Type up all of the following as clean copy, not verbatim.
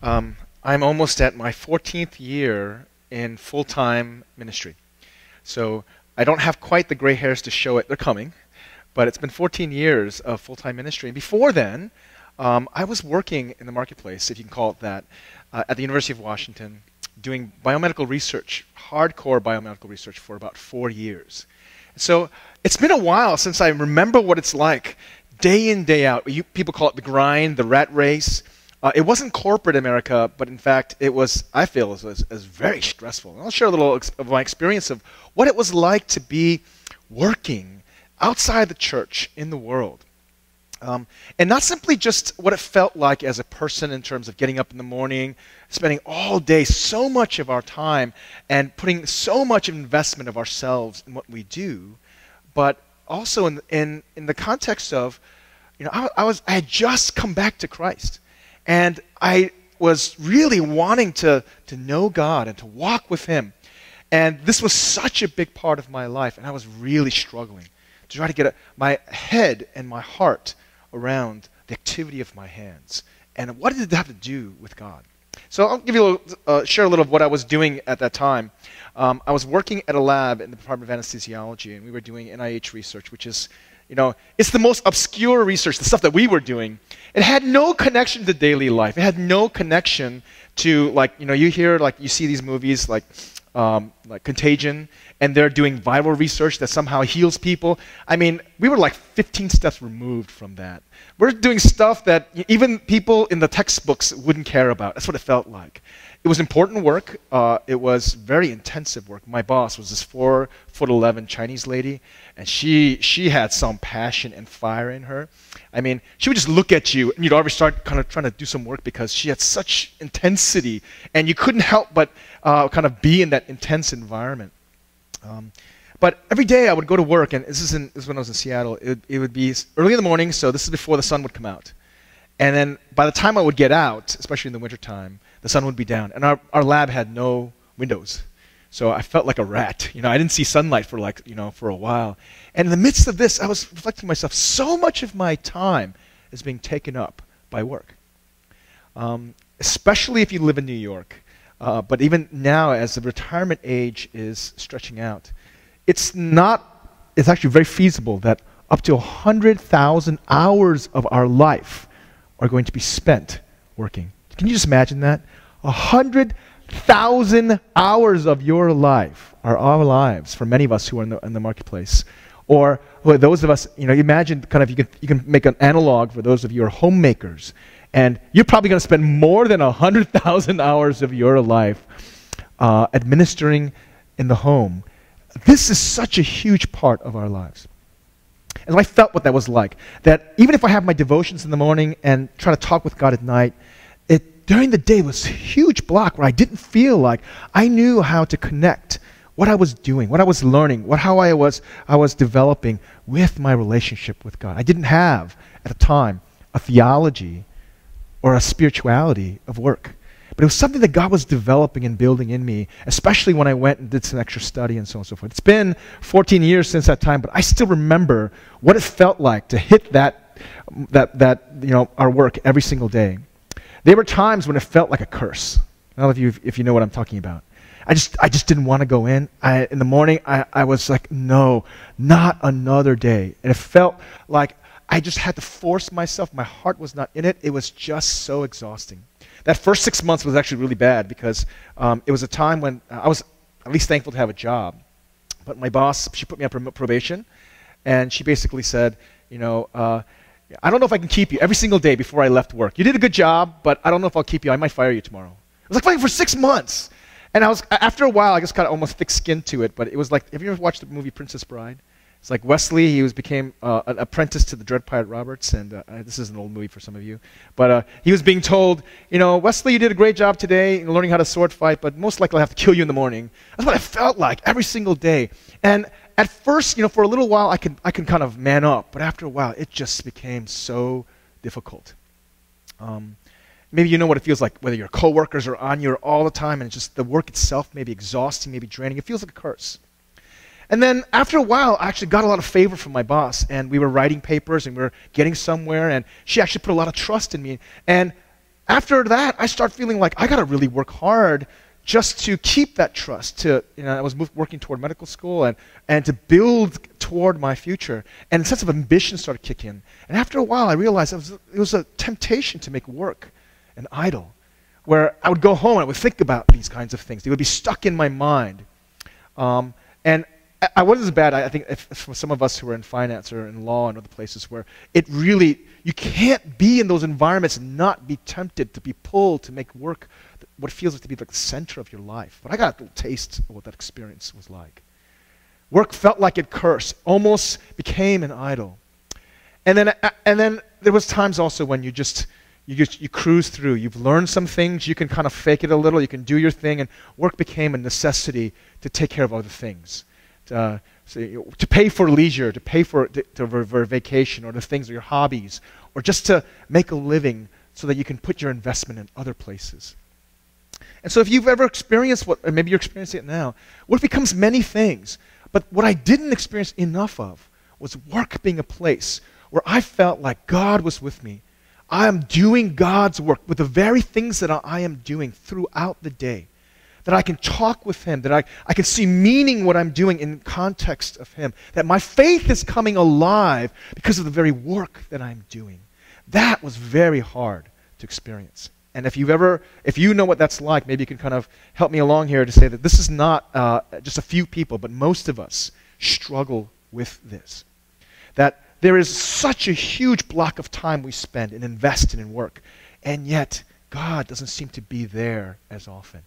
I'm almost at my 14th year in full-time ministry. So I don't have quite the gray hairs to show it. They're coming. But it's been 14 years of full-time ministry. And before then, I was working in the marketplace, if you can call it that, at the University of Washington, doing biomedical research, hardcore biomedical research for about 4 years. So it's been a while since I remember what it's like, day in, day out. People call it the grind, the rat race. It wasn't corporate America, but in fact, it was, I feel, as very stressful. And I'll share a little of my experience of what it was like to be working outside the church in the world. And not simply just what it felt like as a person in terms of getting up in the morning, spending all day, so much of our time, and putting so much investment of ourselves in what we do, but also in the context of, I had just come back to Christ. And I was really wanting to know God and to walk with Him. And this was such a big part of my life, and I was really struggling to try to get my head and my heart around the activity of my hands. And what did it have to do with God? So I'll give you share a little of what I was doing at that time. I was working at a lab in the Department of Anesthesiology, and we were doing NIH research, which is, it's the most obscure research, the stuff that we were doing. It had no connection to daily life. It had no connection to, you see these movies like Contagion, and they're doing viral research that somehow heals people. I mean, we were like 15 steps removed from that. We're doing stuff that even people in the textbooks wouldn't care about. That's what it felt like. It was important work. It was very intensive work. My boss was this 4'11" Chinese lady, and she had some passion and fire in her. I mean, she would just look at you, and you'd already start kind of trying to do some work because she had such intensity, and you couldn't help but kind of be in that intense environment. But every day I would go to work, and this is when I was in Seattle. It would be early in the morning, so this is before the sun would come out. And then by the time I would get out, especially in the wintertime, the sun would be down. And our lab had no windows. So I felt like a rat. I didn't see sunlight for for a while. And in the midst of this, I was reflecting to myself, so much of my time is being taken up by work. Especially if you live in New York. But even now, as the retirement age is stretching out, it's actually very feasible that up to 100,000 hours of our life are going to be spent working. Can you just imagine that? 100,000 hours of your life are our lives for many of us who are in the marketplace. Or those of us, imagine kind of you can make an analog for those of you who are homemakers. And you're probably going to spend more than 100,000 hours of your life administering in the home. This is such a huge part of our lives. And I felt what that was like. That even if I have my devotions in the morning and try to talk with God at night, during the day was a huge block where I didn't feel like I knew how to connect what I was doing, what I was learning, how I was developing with my relationship with God. I didn't have, at the time, a theology or a spirituality of work. But it was something that God was developing and building in me, especially when I went and did some extra study and so on and so forth. It's been 14 years since that time, but I still remember what it felt like to hit our work every single day. There were times when it felt like a curse. I don't know if you know what I'm talking about. I just didn't want to go in. In the morning, I was like, no, not another day. And it felt like I just had to force myself. My heart was not in it. It was just so exhausting. That first 6 months was actually really bad because it was a time when I was at least thankful to have a job. But my boss, she put me on probation, and she basically said, I don't know if I can keep you every single day before I left work. You did a good job, but I don't know if I'll keep you. I might fire you tomorrow. It was like fighting for 6 months. And after a while, I just got almost thick-skinned to it. But it was like, have you ever watched the movie Princess Bride? It's like Wesley, he became an apprentice to the Dread Pirate Roberts, and this is an old movie for some of you. But he was being told, Wesley, you did a great job today in learning how to sword fight, but most likely I'll have to kill you in the morning. That's what I felt like every single day. And at first, for a little while, I can kind of man up, but after a while, it just became so difficult. Maybe you know what it feels like, whether your coworkers are on you all the time, and it's just the work itself may be exhausting, maybe draining. It feels like a curse. And then after a while, I actually got a lot of favor from my boss, and we were writing papers, and we were getting somewhere, and she actually put a lot of trust in me. And after that, I start feeling like I got to really work hard just to keep that trust. I was working toward medical school and to build toward my future. And a sense of ambition started kicking in. And after a while, I realized it was a temptation to make work an idol, where I would go home and I would think about these kinds of things. They would be stuck in my mind. And I wasn't as bad, I think, for some of us who are in finance or in law and other places where you can't be in those environments and not be tempted to be pulled to make work what feels like to be like the center of your life. But I got a little taste of what that experience was like. Work felt like it cursed, almost became an idol. And then there was times also when you cruise through. You've learned some things, you can kind of fake it a little, you can do your thing, and work became a necessity to take care of other things. To pay for leisure, to pay for vacation, or the things, or your hobbies, or just to make a living so that you can put your investment in other places. And so if you've ever experienced and maybe you're experiencing it now, work becomes many things. But what I didn't experience enough of was work being a place where I felt like God was with me. I am doing God's work with the very things that I am doing throughout the day. That I can talk with Him, that I can see meaning what I'm doing in context of Him, that my faith is coming alive because of the very work that I'm doing. That was very hard to experience. And if you know what that's like, maybe you can kind of help me along here to say that this is not just a few people, but most of us struggle with this. That there is such a huge block of time we spend and invest in work, and yet God doesn't seem to be there as often.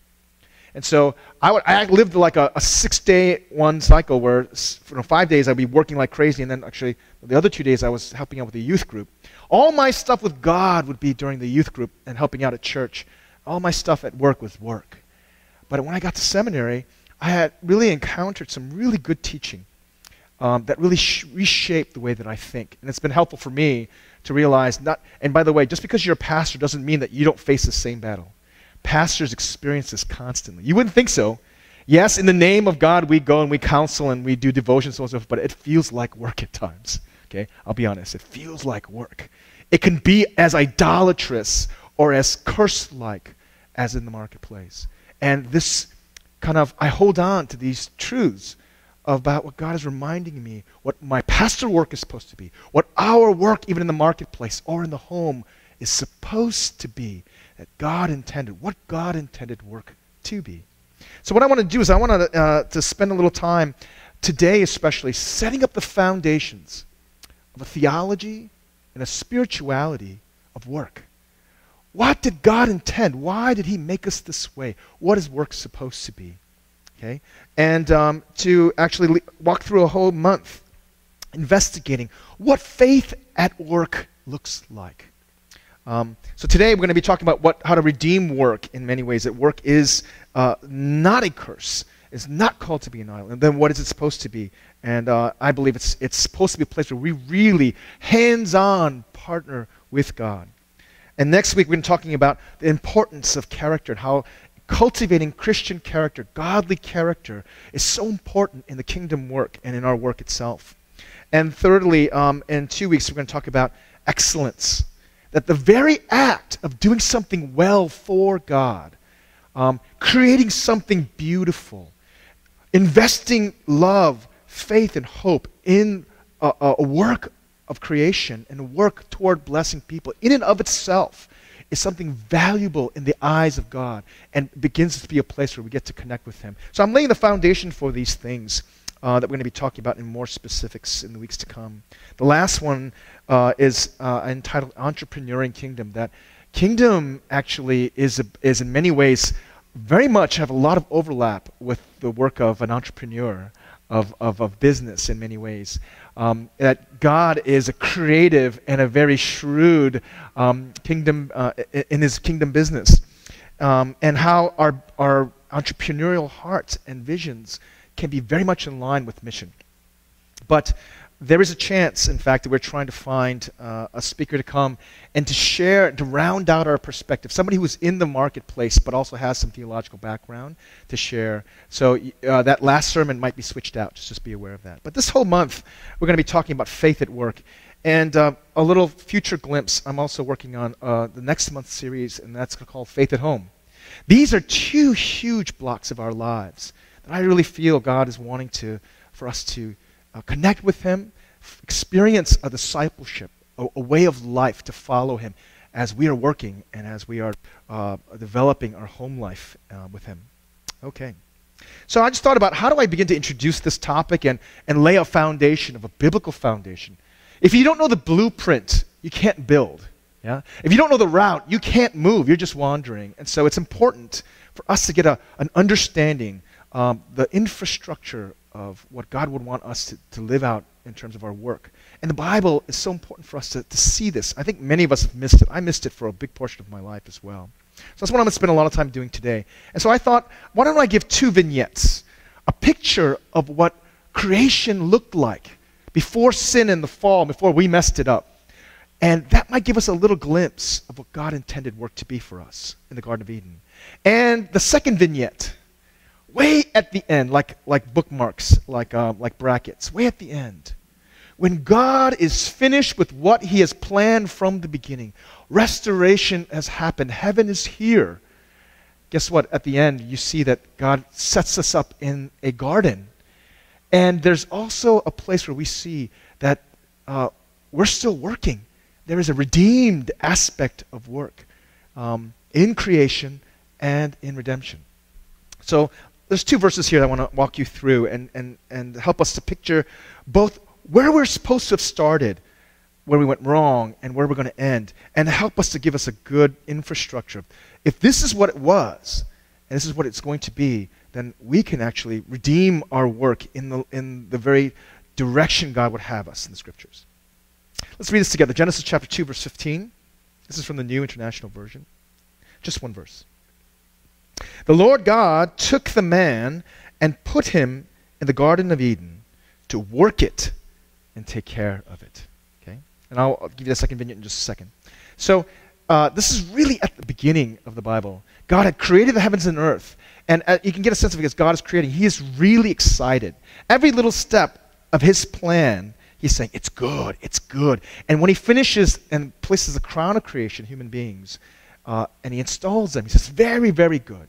And so I lived like a 6-day one cycle where for 5 days I'd be working like crazy, and then actually the other 2 days I was helping out with the youth group. All my stuff with God would be during the youth group and helping out at church. All my stuff at work was work. But when I got to seminary, I had really encountered some really good teaching that really reshaped the way that I think. And it's been helpful for me to realize and by the way, just because you're a pastor doesn't mean that you don't face the same battle. Pastors experience this constantly. You wouldn't think so. Yes, in the name of God, we go and we counsel and we do devotion, so on and so forth, but it feels like work at times. Okay, I'll be honest. It feels like work. It can be as idolatrous or as curse-like as in the marketplace. And this I hold on to these truths about what God is reminding me, what my pastor work is supposed to be, what our work, even in the marketplace or in the home, is supposed to be. That God intended, what God intended work to be. So what I want to do is I want to spend a little time today especially setting up the foundations of a theology and a spirituality of work. What did God intend? Why did He make us this way? What is work supposed to be? Okay? And to actually walk through a whole month investigating what faith at work looks like. So today we're going to be talking about how to redeem work in many ways. That work is not a curse. It's not called to be an idol. And then what is it supposed to be? And I believe it's supposed to be a place where we really hands-on partner with God. And next week we're going to be talking about the importance of character and how cultivating Christian character, godly character, is so important in the kingdom work and in our work itself. And thirdly, in 2 weeks we're going to talk about excellence. That the very act of doing something well for God, creating something beautiful, investing love, faith, and hope in a work of creation and a work toward blessing people in and of itself is something valuable in the eyes of God and begins to be a place where we get to connect with Him. So I'm laying the foundation for these things that we're going to be talking about in more specifics in the weeks to come. The last one is entitled Entrepreneuring Kingdom. That kingdom actually is in many ways very much have a lot of overlap with the work of an entrepreneur, of business in many ways. That God is a creative and a very shrewd kingdom in His kingdom business. And how our entrepreneurial hearts and visions can be very much in line with mission. But there is a chance, in fact, that we're trying to find a speaker to come and to share, to round out our perspective, somebody who is in the marketplace but also has some theological background to share. So that last sermon might be switched out, just be aware of that. But this whole month, we're going to be talking about faith at work. And a little future glimpse, I'm also working on the next month's series, and that's called Faith at Home. These are two huge blocks of our lives that I really feel God is wanting for us to connect with Him, experience a discipleship, a way of life to follow Him as we are working and as we are developing our home life with Him. Okay. So I just thought about how do I begin to introduce this topic and lay a foundation of a biblical foundation. If you don't know the blueprint, you can't build. Yeah? If you don't know the route, you can't move. You're just wandering. And so it's important for us to get an understanding, the infrastructure of what God would want us to live out in terms of our work. And the Bible is so important for us to see this. I think many of us have missed it. I missed it for a big portion of my life as well. So that's what I'm going to spend a lot of time doing today. And so I thought, why don't I give two vignettes, a picture of what creation looked like before sin and the fall, before we messed it up. And that might give us a little glimpse of what God intended work to be for us in the Garden of Eden. And the second vignette, way at the end, like bookmarks, like brackets, way at the end, when God is finished with what He has planned from the beginning, restoration has happened, heaven is here. Guess what? At the end, you see that God sets us up in a garden. And there's also a place where we see that we're still working. There is a redeemed aspect of work in creation and in redemption. So there's two verses here that I want to walk you through and help us to picture both where we're supposed to have started, where we went wrong, and where we're going to end, and help us to give us a good infrastructure. If this is what it was, and this is what it's going to be, then we can actually redeem our work in the very direction God would have us in the Scriptures. Let's read this together. Genesis chapter 2, verse 15. This is from the New International Version. Just one verse. The Lord God took the man and put him in the Garden of Eden to work it and take care of it. Okay? And I'll give you the second vignette in just a second. So this is really at the beginning of the Bible. God had created the heavens and earth. And you can get a sense of it because God is creating. He is really excited. Every little step of His plan, He's saying, it's good, it's good. And when He finishes and places the crown of creation, human beings, and He installs them, He says, very, very good.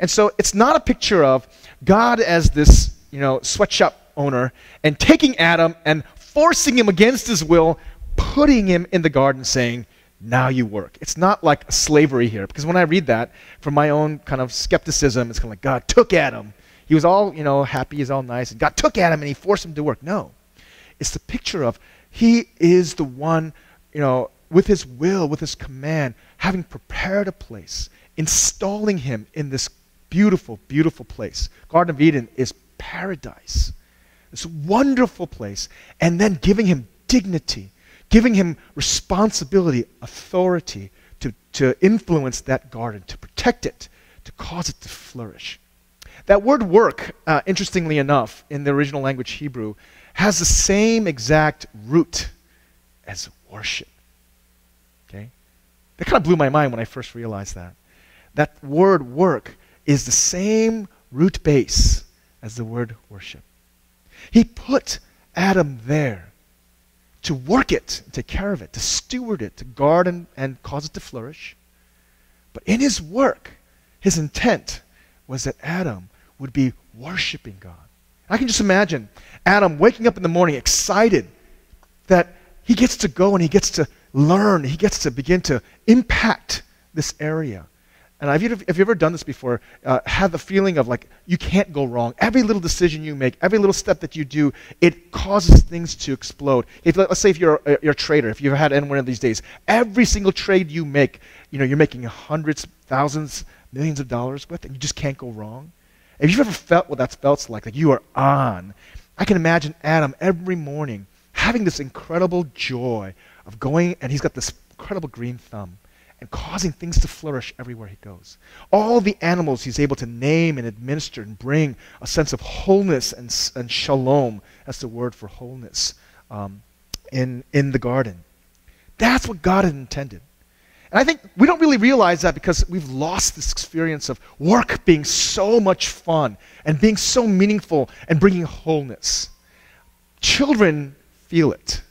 And so it's not a picture of God as this, sweatshop owner and taking Adam and forcing him against his will, putting him in the garden saying, now you work. It's not like slavery here, because when I read that, from my own kind of skepticism, it's kind of like God took Adam. He was all, happy, he's all nice, and God took Adam and He forced him to work. No. It's the picture of He is the one, with His will, with His command, having prepared a place, installing him in this beautiful, beautiful place. Garden of Eden is paradise. This wonderful place. And then giving him dignity, giving him responsibility, authority to influence that garden, to protect it, to cause it to flourish. That word work, interestingly enough, in the original language Hebrew, has the same exact root as worship. Okay? That kind of blew my mind when I first realized that. That word work is the same root base as the word worship. He put Adam there to work it, to take care of it, to steward it, to guard and cause it to flourish. But in his work, his intent was that Adam would be worshiping God. I can just imagine Adam waking up in the morning excited that he gets to go and he gets to learn, he gets to begin to impact this area. And have you ever done this before? Have the feeling of like you can't go wrong. Every little decision you make, every little step that you do, it causes things to explode. Let's say if you're a trader, if you've had any one of these days, every single trade you make, you're making hundreds, thousands, millions of dollars with, and you just can't go wrong. If you've ever felt what that felt like you are on, I can imagine Adam every morning having this incredible joy of going, and he's got this incredible green thumb, and causing things to flourish everywhere he goes. All the animals he's able to name and administer and bring a sense of wholeness and shalom, that's the word for wholeness, in the garden. That's what God had intended. And I think we don't really realize that because we've lost this experience of work being so much fun and being so meaningful and bringing wholeness. Children feel it.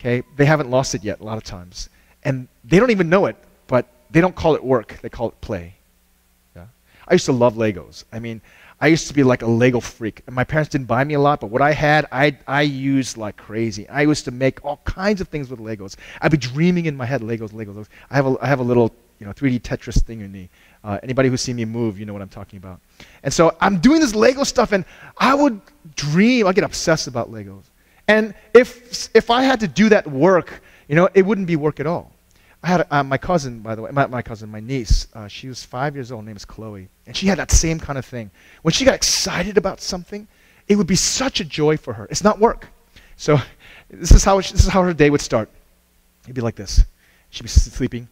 Okay, they haven't lost it yet a lot of times. And they don't even know it, but they don't call it work, they call it play. Yeah? I used to love Legos. I mean, I used to be like a Lego freak. And my parents didn't buy me a lot, but what I had, I used like crazy. I used to make all kinds of things with Legos. I'd be dreaming in my head, Legos, Legos, Legos. I have a little 3D Tetris thing in me. Anybody who's seen me move, you know what I'm talking about. And so I'm doing this Lego stuff, and I would dream, I'd get obsessed about Legos. And if I had to do that work, it wouldn't be work at all. I had my cousin, by the way, my niece, she was 5 years old, her name is Chloe, and she had that same kind of thing. When she got excited about something, it would be such a joy for her. It's not work. So this is how her day would start. It'd be like this. She'd be sleeping.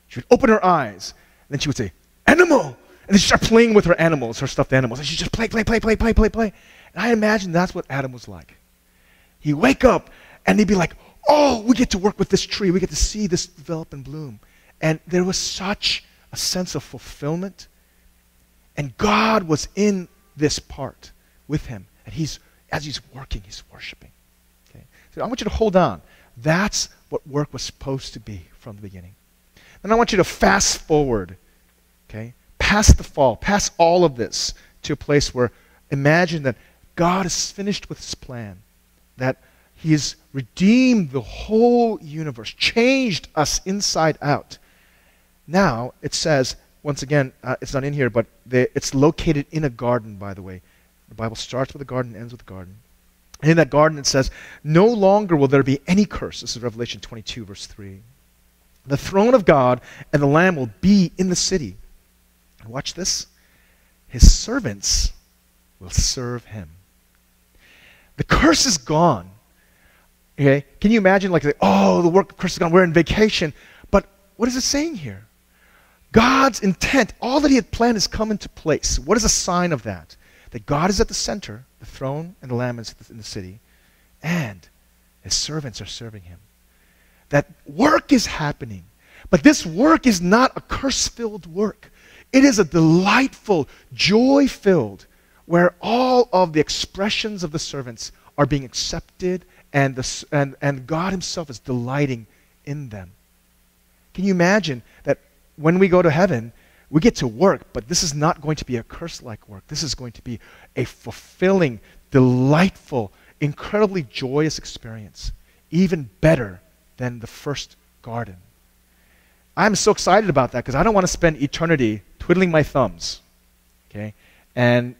She would open her eyes, and then she would say, "Animal!" And then she'd start playing with her animals, her stuffed animals, and she'd just play. And I imagine that's what Adam was like. He'd wake up, and he'd be like, "Oh, we get to work with this tree. We get to see this develop and bloom." And there was such a sense of fulfillment. And God was in this part with him. And as he's working, he's worshiping. Okay? So I want you to hold on. That's what work was supposed to be from the beginning. And I want you to fast forward, okay, past the fall, past all of this, to a place where imagine that God is finished with his plan, that he has redeemed the whole universe, changed us inside out. Now, it says, once again, it's not in here, but it's located in a garden, by the way. The Bible starts with a garden, ends with a garden. And in that garden it says, "No longer will there be any curse." This is Revelation 22, verse 3. "The throne of God and the Lamb will be in the city." And watch this. "His servants will serve him." The curse is gone. Okay? Can you imagine the curse is gone, we're in vacation. But what is it saying here? God's intent, all that he had planned has come into place. What is a sign of that? That God is at the center, the throne and the Lamb is in the city, and his servants are serving him. That work is happening. But this work is not a curse-filled work. It is a delightful, joy-filled, where all of the expressions of the servants are being accepted, and God himself is delighting in them. Can you imagine that when we go to heaven, we get to work, but this is not going to be a curse-like work. This is going to be a fulfilling, delightful, incredibly joyous experience, even better than the first garden. I'm so excited about that because I don't want to spend eternity twiddling my thumbs, okay, and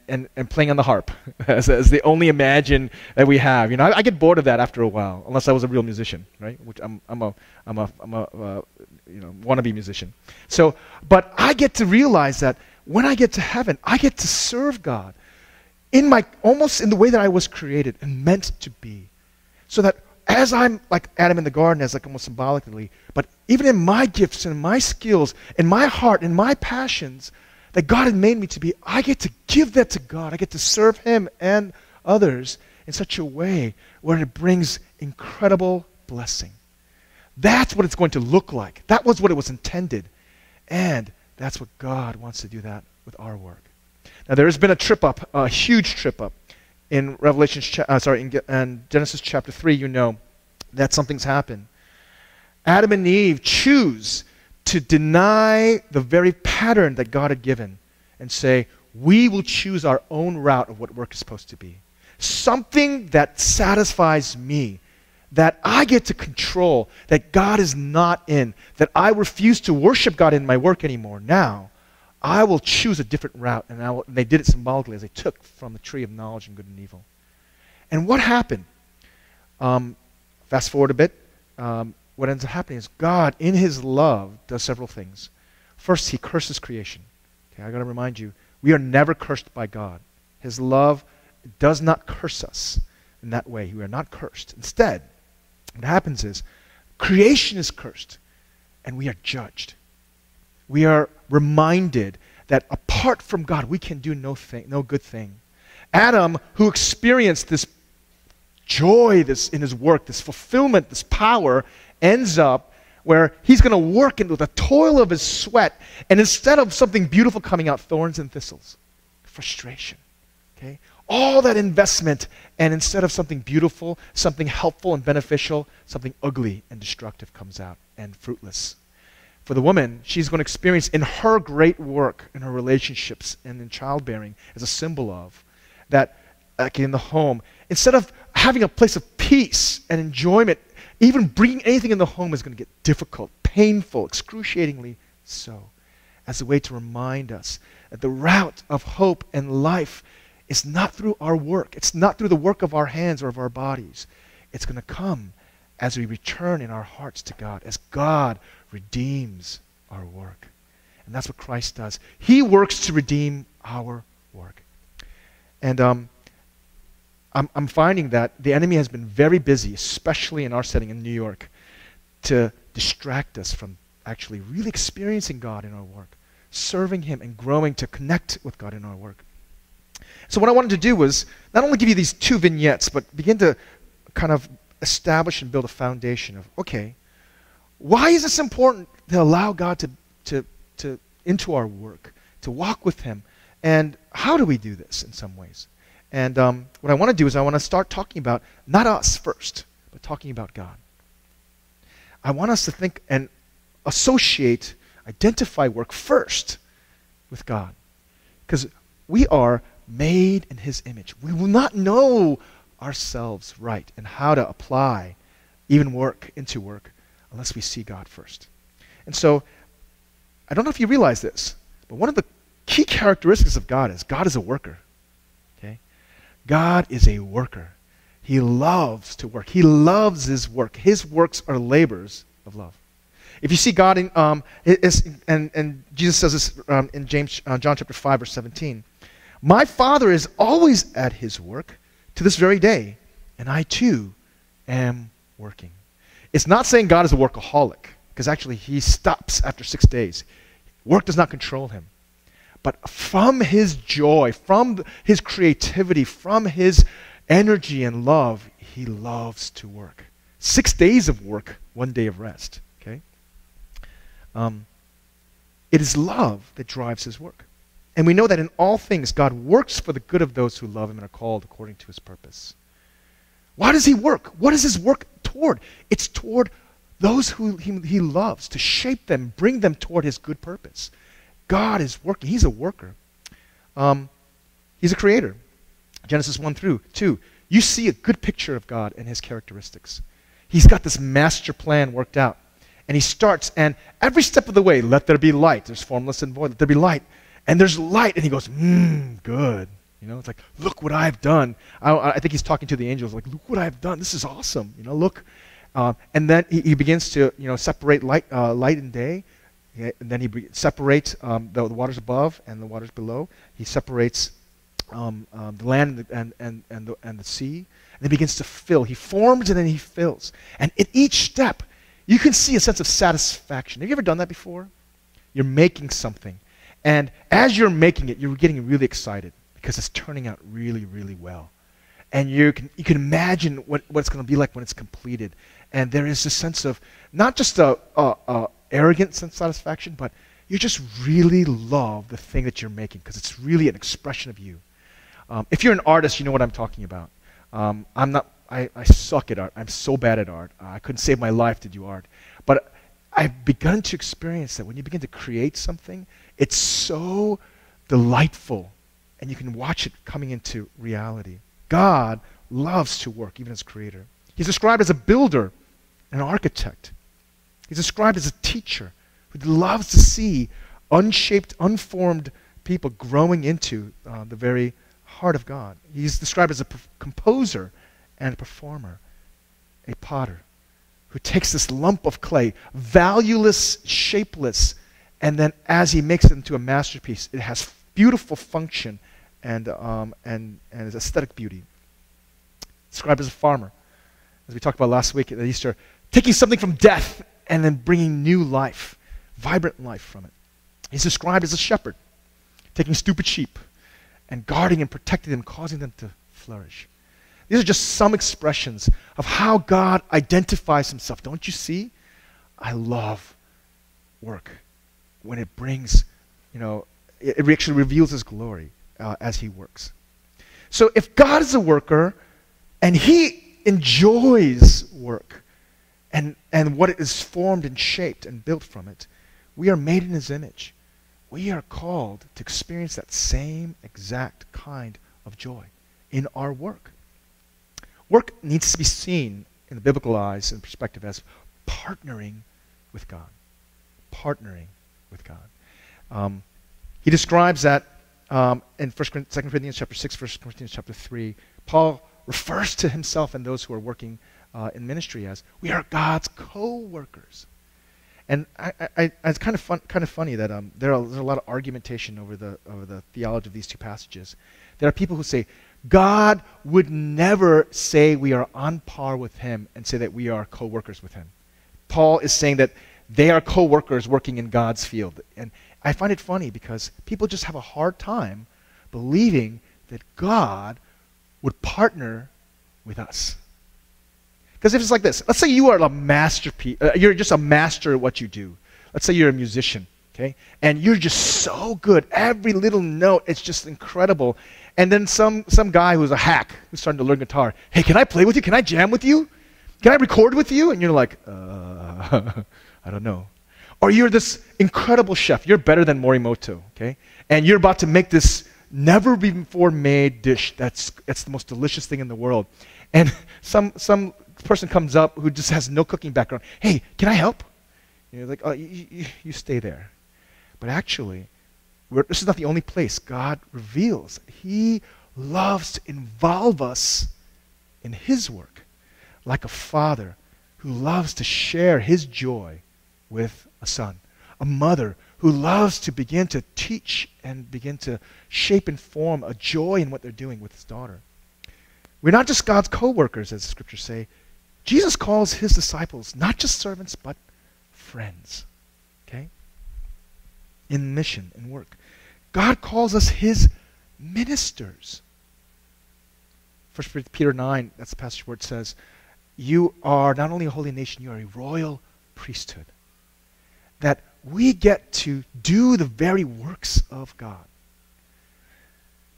playing on the harp as the only imagine that we have. I get bored of that after a while, unless I was a real musician, right? Which I'm a wannabe musician. So, but I get to realize that when I get to heaven, I get to serve God almost in the way that I was created and meant to be, so that as I'm like Adam in the garden, as almost symbolically, but even in my gifts and my skills, in my heart, in my passions, that God had made me to be, I get to give that to God. I get to serve him and others in such a way where it brings incredible blessing. That's what it's going to look like. That was what it was intended. And that's what God wants to do that with our work. Now there has been a trip up, a huge trip up in in Genesis chapter 3. You know that something's happened. Adam and Eve choose to deny the very pattern that God had given and say, we will choose our own route of what work is supposed to be. Something that satisfies me, that I get to control, that God is not in, that I refuse to worship God in my work anymore. Now, I will choose a different route. And they did it symbolically as they took from the tree of knowledge and good and evil. And what happened? Fast forward a bit. What ends up happening is God, in his love, does several things. First, he curses creation. Okay, I got to remind you, we are never cursed by God. His love does not curse us in that way. We are not cursed. Instead, what happens is creation is cursed and we are judged. We are reminded that apart from God, we can do no good thing. Adam, who experienced this joy in his work, this fulfillment, this power, ends up where he's going to work into the toil of his sweat, and instead of something beautiful coming out, thorns and thistles, frustration. Okay? all that investment, and instead of something beautiful, something helpful and beneficial, something ugly and destructive comes out and fruitless. For the woman, she's going to experience in her great work, in her relationships, and in childbearing, as a symbol of that, like in the home, instead of having a place of peace and enjoyment, even bringing anything in the home is going to get difficult, painful, excruciatingly so, as a way to remind us that the route of hope and life is not through our work. It's not through the work of our hands or of our bodies. It's going to come as we return in our hearts to God, as God redeems our work. And that's what Christ does. He works to redeem our work. And I'm finding that the enemy has been very busy, especially in our setting in New York, to distract us from actually really experiencing God in our work, serving Him and growing to connect with God in our work. So what I wanted to do was not only give you these two vignettes, but begin to kind of establish and build a foundation of, okay, why is this important to allow God to into our work, to walk with Him, and how do we do this in some ways? And what I want to do is I want to start talking about not us first, but talking about God. I want us to think and associate, identify work first with God. Because we are made in His image. We will not know ourselves right and how to apply even work into work unless we see God first. And so, I don't know if you realize this, but one of the key characteristics of God is a worker. Okay? God is a worker. He loves to work. He loves His work. His works are labors of love. If you see God in, and Jesus says this in John chapter 5, verse 17, my Father is always at His work to this very day, and I too am working. It's not saying God is a workaholic, because actually He stops after 6 days. Work does not control Him. But from His joy, from His creativity, from His energy and love, He loves to work. 6 days of work, 1 day of rest. Okay? It is love that drives His work. And we know that in all things, God works for the good of those who love Him and are called according to His purpose. Why does He work? What is His work toward? It's toward those who He loves, to shape them, bring them toward His good purpose. God is working. He's a worker. He's a creator. Genesis 1-2. You see a good picture of God and His characteristics. He's got this master plan worked out. And He starts, and every step of the way, let there be light. There's formless and void. Let there be light. And there's light, and He goes, good. You know, it's like, look what I've done. I think He's talking to the angels, like, look what I've done. This is awesome. You know, look. And then he begins to, separate light and day. And then He separates the waters above and the waters below. He separates the land and the sea. And He begins to fill. He forms and then He fills. And in each step, you can see a sense of satisfaction. Have you ever done that before? You're making something. And as you're making it, you're getting really excited because it's turning out really, really well. And you can imagine what it's going to be like when it's completed. And there is a sense of not just a arrogant sense of satisfaction, but you just really love the thing that you're making because it's really an expression of you. If you're an artist, you know what I'm talking about. I suck at art. I'm so bad at art. I couldn't save my life to do art. But I've begun to experience that when you begin to create something, it's so delightful, and you can watch it coming into reality. God loves to work, even as creator. He's described as a builder, an architect. He's described as a teacher who loves to see unshaped, unformed people growing into the very heart of God. He's described as a composer and a performer, a potter who takes this lump of clay, valueless, shapeless, and then as he makes it into a masterpiece, it has beautiful function and its aesthetic beauty. Described as a farmer, as we talked about last week at Easter, taking something from death and then bringing new life, vibrant life from it. He's described as a shepherd, taking stupid sheep and guarding and protecting them, causing them to flourish. These are just some expressions of how God identifies Himself. Don't you see? I love work when it brings, it actually reveals His glory as He works. So if God is a worker and he enjoys work and what is formed and shaped and built from it, we are made in his image. We are called to experience that same exact kind of joy in our work. Work needs to be seen in the biblical eyes and perspective as partnering with God. Partnering with God. He describes that in 2 Corinthians chapter 6, 1 Corinthians chapter 3. Paul refers to himself and those who are working in ministry as, we are God's co-workers. And it's kind of funny that there's a lot of argumentation over the theology of these two passages. There are people who say, God would never say we are on par with him and say that we are co-workers with him. Paul is saying that they are co-workers working in God's field. And I find it funny because people just have a hard time believing that God would partner with us. Because if it's like this, let's say you are a masterpiece, you're just a master at what you do. Let's say you're a musician, okay? And you're just so good. Every little note, it's just incredible. And then some guy who's a hack, who's starting to learn guitar, hey, can I play with you? Can I jam with you? Can I record with you? And you're like, I don't know. Or you're this incredible chef. You're better than Morimoto, okay? And you're about to make this never before made dish that's the most delicious thing in the world. And some person comes up who just has no cooking background. Hey, can I help? And you're like, oh, you stay there. But actually, this is not the only place God reveals. He loves to involve us in his work, like a father who loves to share his joy with a son, a mother who loves to begin to teach and begin to shape and form a joy in what they're doing with his daughter. We're not just God's co-workers, as the scriptures say. Jesus calls his disciples not just servants, but friends, okay? In mission and work. God calls us his ministers. 1 Peter 9, that's the passage where it says, you are not only a holy nation, you are a royal priesthood. That we get to do the very works of God.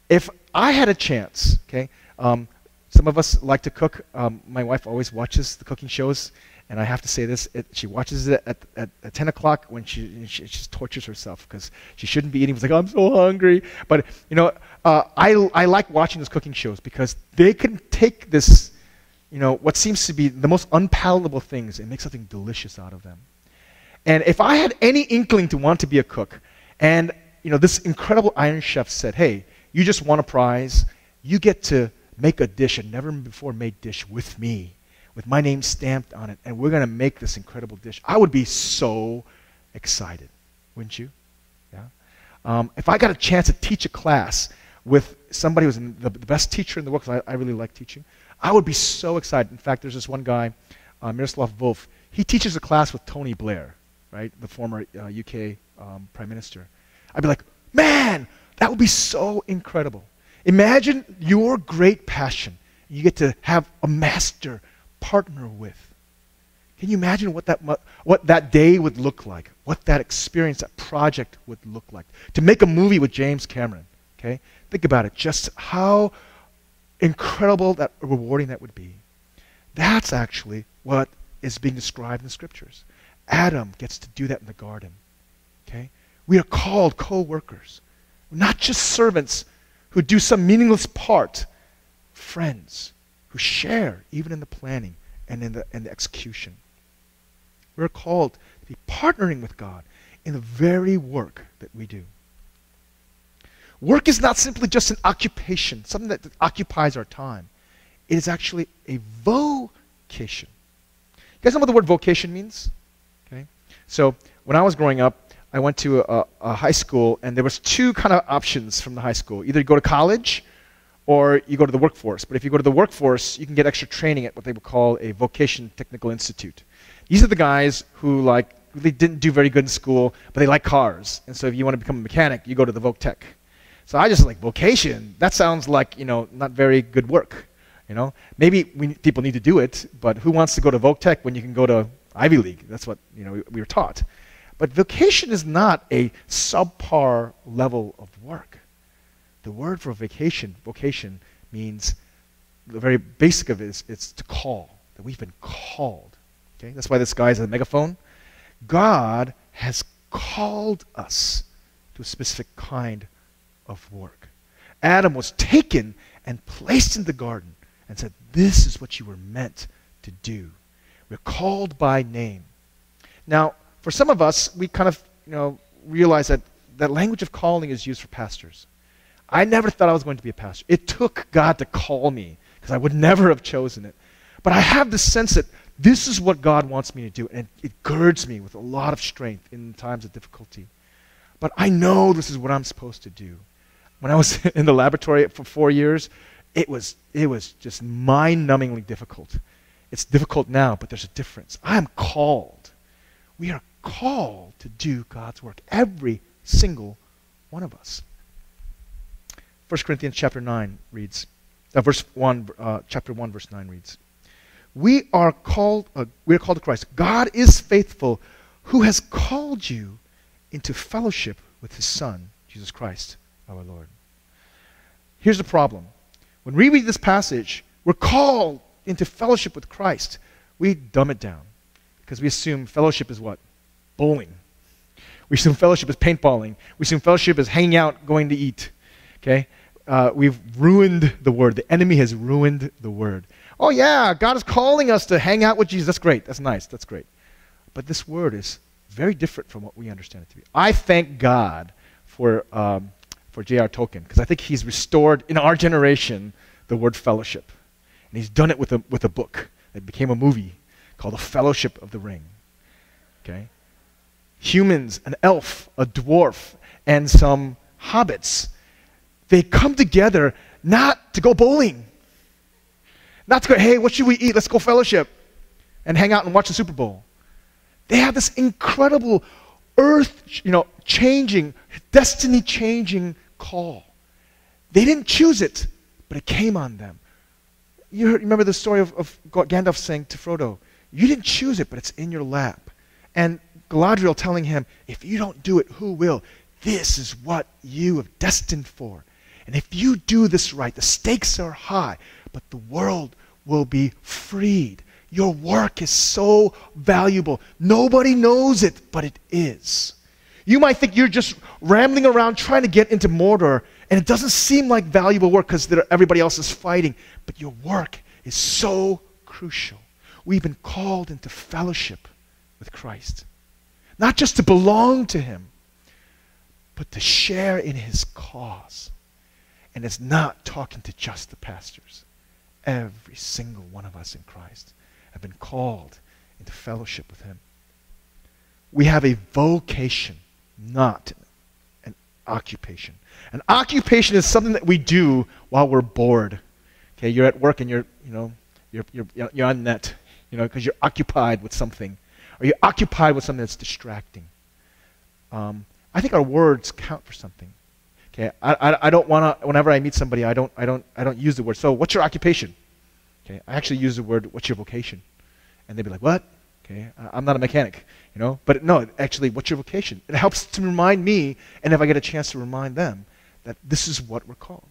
If I had a chance, okay, some of us like to cook. My wife always watches the cooking shows, and I have to say this, she watches it at 10 o'clock when she just tortures herself because she shouldn't be eating. It's like, I'm so hungry. But, you know, I like watching those cooking shows because they can take this, you know, what seems to be the most unpalatable things and make something delicious out of them. And if I had any inkling to want to be a cook, and, you know, this incredible Iron Chef said, hey, you just won a prize, you get to make a dish, a never-before-made dish with me, with my name stamped on it, and we're going to make this incredible dish. I would be so excited, wouldn't you? Yeah. If I got a chance to teach a class with somebody who's the best teacher in the world, because I really like teaching, I would be so excited. In fact, there's this one guy, Miroslav Volf. He teaches a class with Tony Blair, right, the former UK Prime Minister. I'd be like, man, that would be so incredible. Imagine your great passion. You get to have a master partner with. Can you imagine what that day would look like? What that experience, that project would look like? To make a movie with James Cameron, okay? Think about it, just how incredible, that rewarding that would be. That's actually what is being described in the scriptures. Adam gets to do that in the garden, okay? We are called co-workers, not just servants who do some meaningless part, friends who share even in the planning and in the execution. We're called to be partnering with God in the very work that we do. Work is not simply just an occupation, something that occupies our time. It is actually a vocation. You guys know what the word vocation means? Okay. So when I was growing up, I went to a high school, and there was two kind of options from the high school. Either you go to college, or you go to the workforce. But if you go to the workforce, you can get extra training at what they would call a Vocation Technical Institute. These are the guys who really didn't do very good in school, but they like cars. And so if you want to become a mechanic, you go to the Voc Tech. So I just like, vocation, that sounds like, you know, not very good work. You know, maybe people need to do it, but who wants to go to Voc Tech when you can go to Ivy League? That's what, you know, we were taught. But vocation is not a subpar level of work. The word for vocation means, the very basic of it is it's to call, that we've been called. Okay? That's why this guy has a megaphone. God has called us to a specific kind of work. Adam was taken and placed in the garden and said, this is what you were meant to do. We're called by name. Now, for some of us, we kind of realize that that language of calling is used for pastors. I never thought I was going to be a pastor. It took God to call me because I would never have chosen it. But I have this sense that this is what God wants me to do, and it girds me with a lot of strength in times of difficulty. But I know this is what I'm supposed to do. When I was in the laboratory for 4 years, it was just mind-numbingly difficult. It's difficult now, but there's a difference. I am called. We are called to do God's work, every single one of us. 1 Corinthians chapter 9 reads, chapter 1, verse 9 reads, we are called to Christ. God is faithful, who has called you into fellowship with his Son, Jesus Christ, our Lord. Here's the problem. When we read this passage, we're called into fellowship with Christ. We dumb it down because we assume fellowship is what? Bowling. We assume fellowship is paintballing. We assume fellowship is hanging out, going to eat. Okay? We've ruined the word. The enemy has ruined the word. Oh yeah, God is calling us to hang out with Jesus. That's great. That's nice. That's great. But this word is very different from what we understand it to be. I thank God for J.R. Tolkien because I think he's restored in our generation the word fellowship. And he's done it with a book that became a movie called The Fellowship of the Ring. Okay? Humans, an elf, a dwarf, and some hobbits, they come together not to go bowling. Not to go, hey, what should we eat? Let's go fellowship and hang out and watch the Super Bowl. They have this incredible earth-changing, destiny-changing call. They didn't choose it, but it came on them. You remember the story of Gandalf saying to Frodo, you didn't choose it, but it's in your lap. And Galadriel telling him, if you don't do it, who will? This is what you have destined for. And if you do this right, the stakes are high, but the world will be freed. Your work is so valuable. Nobody knows it, but it is. You might think you're just rambling around trying to get into Mordor, and it doesn't seem like valuable work because everybody else is fighting, but your work is so crucial. We've been called into fellowship with Christ. Not just to belong to him, but to share in his cause. And it's not talking to just the pastors. Every single one of us in Christ have been called into fellowship with him. We have a vocation, not an occupation. An occupation is something that we do while we're bored. Okay, you're at work and you're on net, because you're occupied with something, or you're occupied with something that's distracting. I think our words count for something. Okay, I don't want to. Whenever I meet somebody, I don't use the word. So, what's your occupation? Okay, I actually use the word, "What's your vocation?" And they'd be like, "What?" Okay, I'm not a mechanic, But no, actually, what's your vocation? It helps to remind me, and if I get a chance to remind them, that this is what we're called.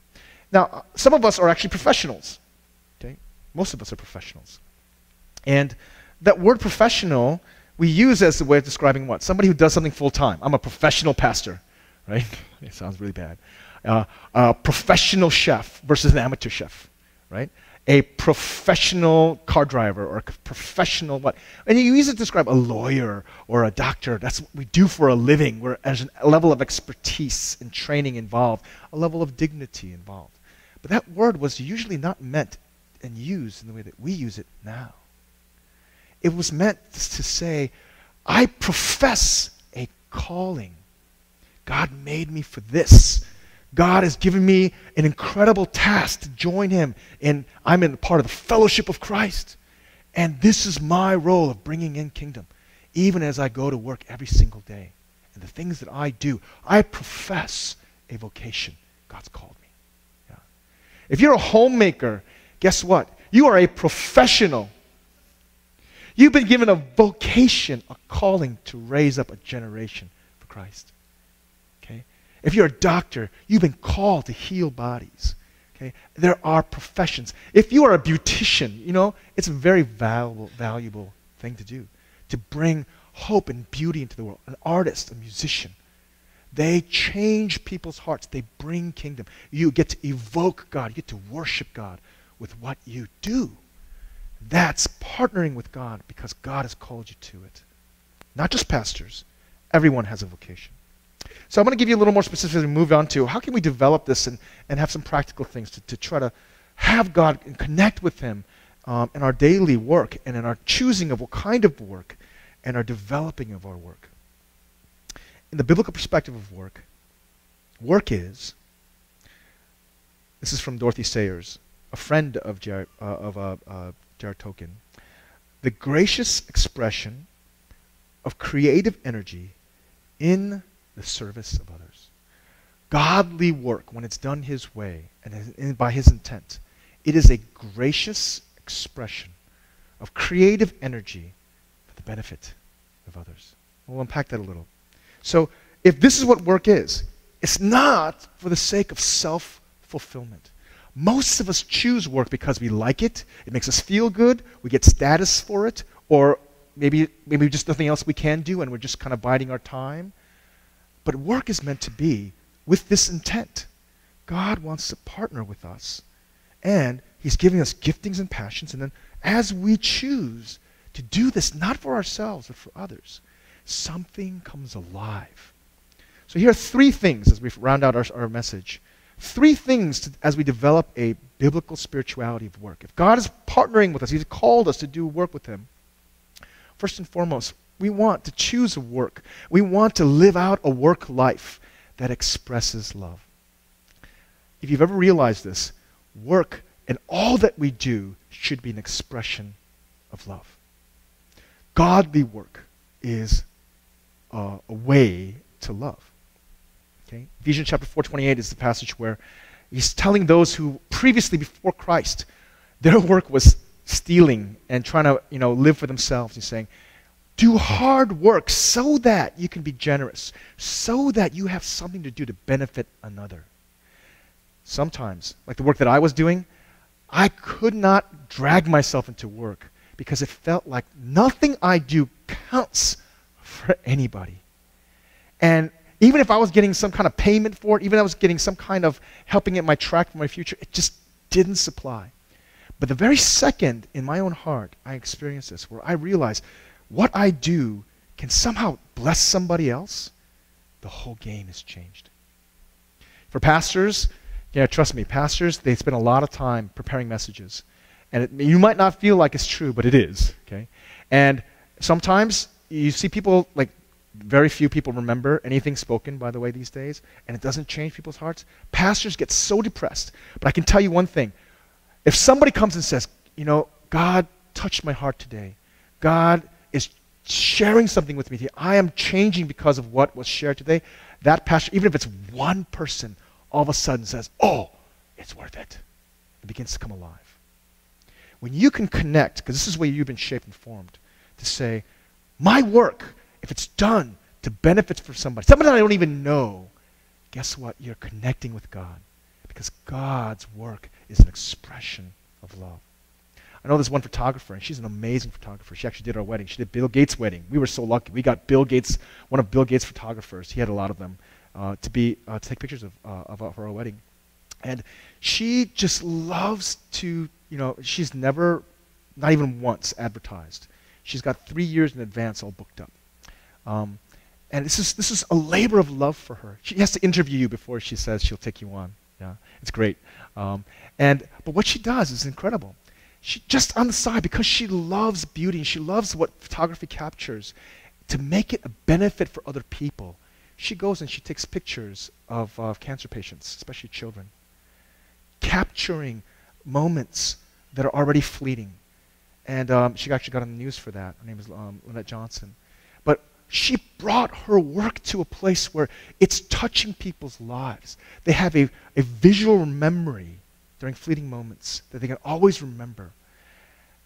Now, some of us are actually professionals. Okay, most of us are professionals, and that word "professional" we use as a way of describing what? Somebody who does something full time. I'm a professional pastor. Right? It sounds really bad. A professional chef versus an amateur chef, right? A professional car driver or a professional what? And you use it to describe a lawyer or a doctor. That's what we do for a living. There's a level of expertise and training involved, a level of dignity involved. But that word was usually not meant and used in the way that we use it now. It was meant to say, I profess a calling. God made me for this. God has given me an incredible task to join him, and I'm in part of the fellowship of Christ. And this is my role of bringing in kingdom, even as I go to work every single day. And the things that I do, I profess a vocation. God's called me. Yeah. If you're a homemaker, guess what? You are a professional. You've been given a vocation, a calling to raise up a generation for Christ. If you're a doctor, you've been called to heal bodies. Okay? There are professions. If you are a beautician, it's a very valuable thing to do, to bring hope and beauty into the world. An artist, a musician, they change people's hearts. They bring kingdom. You get to evoke God. You get to worship God with what you do. That's partnering with God because God has called you to it. Not just pastors. Everyone has a vocation. So I'm going to give you a little more specific and move on to how can we develop this and have some practical things to try to have God and connect with Him in our daily work and in our choosing of what kind of work and our developing of our work. In the biblical perspective of work, this is from Dorothy Sayers, a friend of Jared Token, the gracious expression of creative energy in the service of others. Godly work, when it's done His way and by His intent, it is a gracious expression of creative energy for the benefit of others. We'll unpack that a little. So, if this is what work is, it's not for the sake of self-fulfillment. Most of us choose work because we like it, it makes us feel good, we get status for it, or maybe just nothing else we can do and we're just kind of biding our time. But work is meant to be with this intent. God wants to partner with us, and He's giving us giftings and passions, and then as we choose to do this, not for ourselves, but for others, something comes alive. So here are three things as we round out our message. Three things as we develop a biblical spirituality of work. If God is partnering with us, He's called us to do work with Him. First and foremost, we want to choose a work. We want to live out a work life that expresses love. If you've ever realized this, work and all that we do should be an expression of love. Godly work is a way to love. Okay? Ephesians chapter 4:28 is the passage where He's telling those who previously, before Christ, their work was stealing and trying to live for themselves. He's saying, do hard work so that you can be generous, so that you have something to do to benefit another. Sometimes, like the work that I was doing, I could not drag myself into work because it felt like nothing I do counts for anybody. And even if I was getting some kind of payment for it, even if I was getting some kind of helping it my track for my future, it just didn't supply. But the very second in my own heart I experienced this, where I realized what I do can somehow bless somebody else, the whole game has changed. For pastors, trust me, pastors, they spend a lot of time preparing messages. And you might not feel like it's true, but it is. Okay? And sometimes you see people, like very few people remember anything spoken, by the way, these days, and it doesn't change people's hearts. Pastors get so depressed. But I can tell you one thing. If somebody comes and says, God touched my heart today. God is sharing something with me today. I am changing because of what was shared today. That pastor, even if it's one person, all of a sudden says, oh, it's worth it. It begins to come alive. When you can connect, because this is the way you've been shaped and formed, to say, my work, if it's done to benefit for somebody that I don't even know, guess what? You're connecting with God. Because God's work is an expression of love. I know there's one photographer, and she's an amazing photographer. She actually did our wedding. She did Bill Gates' wedding. We were so lucky. We got Bill Gates, one of Bill Gates' photographers. He had a lot of them to take pictures of our wedding. And she just loves to, she's never, not even once, advertised. She's got 3 years in advance all booked up. And this is a labor of love for her. She has to interview you before she says she'll take you on. Yeah, it's great. But what she does is incredible. She just on the side, because she loves beauty and she loves what photography captures, to make it a benefit for other people, she goes and she takes pictures of cancer patients, especially children, capturing moments that are already fleeting. And she actually got on the news for that. Her name is Lynette Johnson. But she brought her work to a place where it's touching people's lives. They have a visual memory during fleeting moments that they can always remember.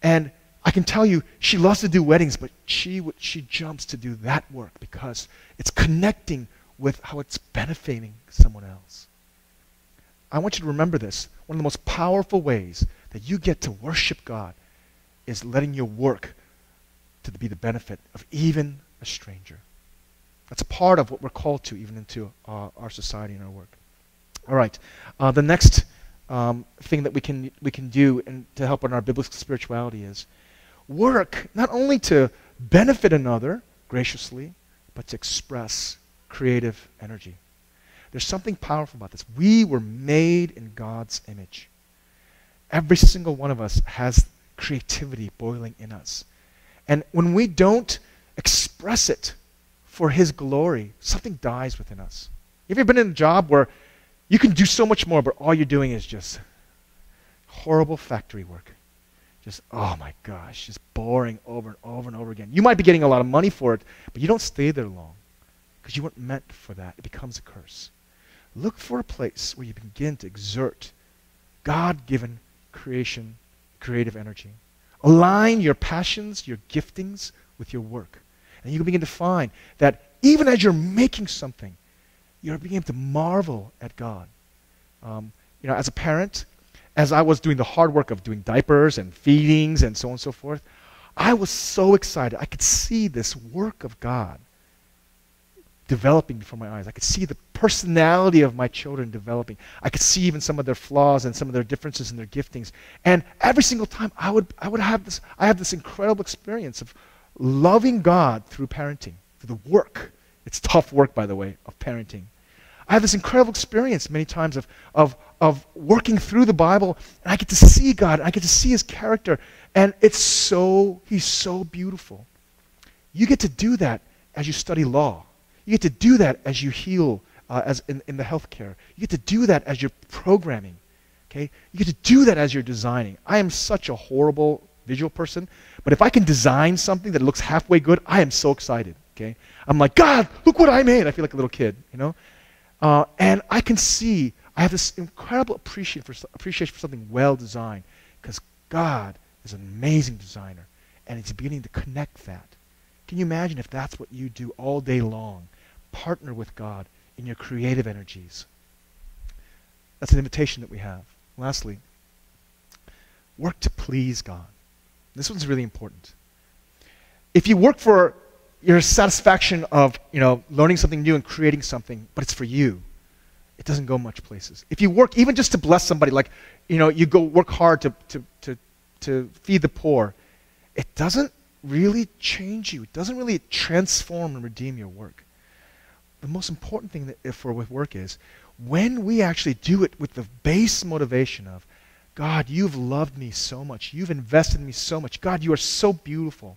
And I can tell you, she loves to do weddings, but she jumps to do that work because it's connecting with how it's benefiting someone else. I want you to remember this. One of the most powerful ways that you get to worship God is letting your work to be the benefit of even a stranger. That's a part of what we're called to, even into our society and our work. All right. The next thing that we can do to help in our biblical spirituality is work not only to benefit another graciously, but to express creative energy. There's something powerful about this. We were made in God's image. Every single one of us has creativity boiling in us. And when we don't express it for His glory, something dies within us. Have you ever been in a job where you can do so much more, but all you're doing is just horrible factory work? Just, oh my gosh, just boring over and over and over again. You might be getting a lot of money for it, but you don't stay there long because you weren't meant for that. It becomes a curse. Look for a place where you begin to exert God-given creative energy. Align your passions, your giftings with your work. And you can begin to find that even as you're making something, you're beginning to marvel at God. As a parent, as I was doing the hard work of doing diapers and feedings and so on and so forth, I was so excited. I could see this work of God developing before my eyes. I could see the personality of my children developing. I could see even some of their flaws and some of their differences in their giftings. And every single time I would have this incredible experience of loving God through parenting, through the work. It's tough work, by the way, of parenting. I have this incredible experience many times of working through the Bible, and I get to see God, and I get to see His character, and He's so beautiful. You get to do that as you study law. You get to do that as you heal, as in the healthcare. You get to do that as you're programming. Okay? You get to do that as you're designing. I am such a horrible visual person, but if I can design something that looks halfway good, I am so excited. Okay? I'm like, God, look what I made. I feel like a little kid, and I can see, I have this incredible appreciation for something well designed, because God is an amazing designer, and He's beginning to connect that. Can you imagine if that's what you do all day long? Partner with God in your creative energies. That's an invitation that we have. Lastly, work to please God. This one's really important. If you work for your satisfaction of learning something new and creating something, but it's for you, it doesn't go much places. If you work even just to bless somebody, like you go work hard to feed the poor, it doesn't really change you. It doesn't really transform and redeem your work. The most important thing with work is when we actually do it with the base motivation of, God, you've loved me so much. You've invested in me so much. God, you are so beautiful.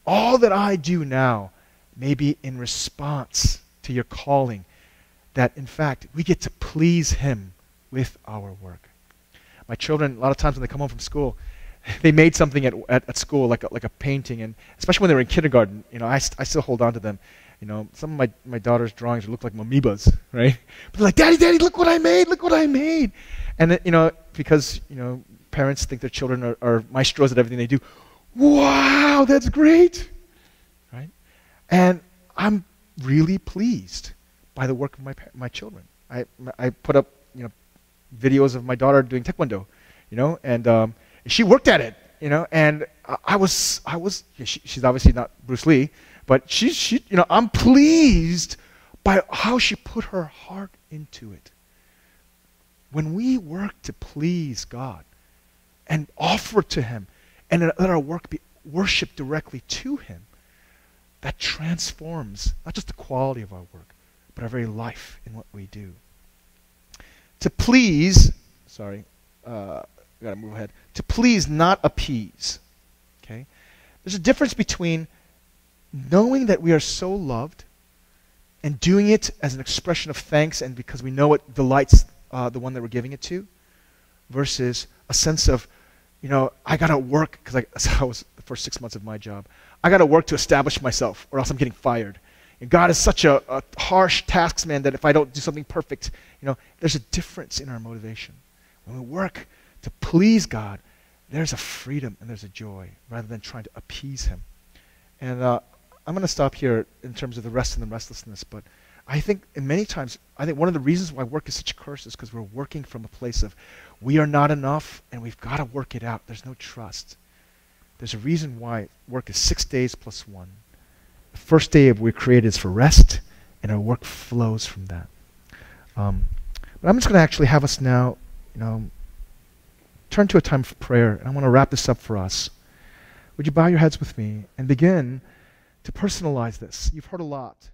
All that I do now may be in response to your calling, that in fact we get to please Him with our work. My children, a lot of times when they come home from school, they made something at school, like a painting, and especially when they were in kindergarten, I still hold on to them. Some of my daughter's drawings look like amoebas, right? But they're like, Daddy, look what I made. And because parents think their children are maestros at everything they do. Wow, that's great, right? And I'm really pleased by the work of my children. I put up videos of my daughter doing taekwondo, and she worked at it, and she's obviously not Bruce Lee, but I'm pleased by how she put her heart into it. When we work to please God and offer to Him and let our work be worship directly to Him, that transforms not just the quality of our work, but our very life in what we do. To please, I gotta move ahead. To please, not appease. Okay? There's a difference between knowing that we are so loved and doing it as an expression of thanks and because we know it delights the one that we're giving it to, versus a sense of, I gotta work, because I was the first 6 months of my job. I gotta work to establish myself, or else I'm getting fired. And God is such a harsh taskman that if I don't do something perfect, there's a difference in our motivation. When we work to please God, there's a freedom and there's a joy, rather than trying to appease Him. And I'm going to stop here in terms of the rest and the restlessness, but I think, and many times, I think one of the reasons why work is such a curse is because we're working from a place of we are not enough and we've got to work it out. There's no trust. There's a reason why work is 6 days plus 1. The first day we're created is for rest, and our work flows from that. But I'm just going to actually have us now, turn to a time of prayer, and I want to wrap this up for us. Would you bow your heads with me and begin to personalize this? You've heard a lot.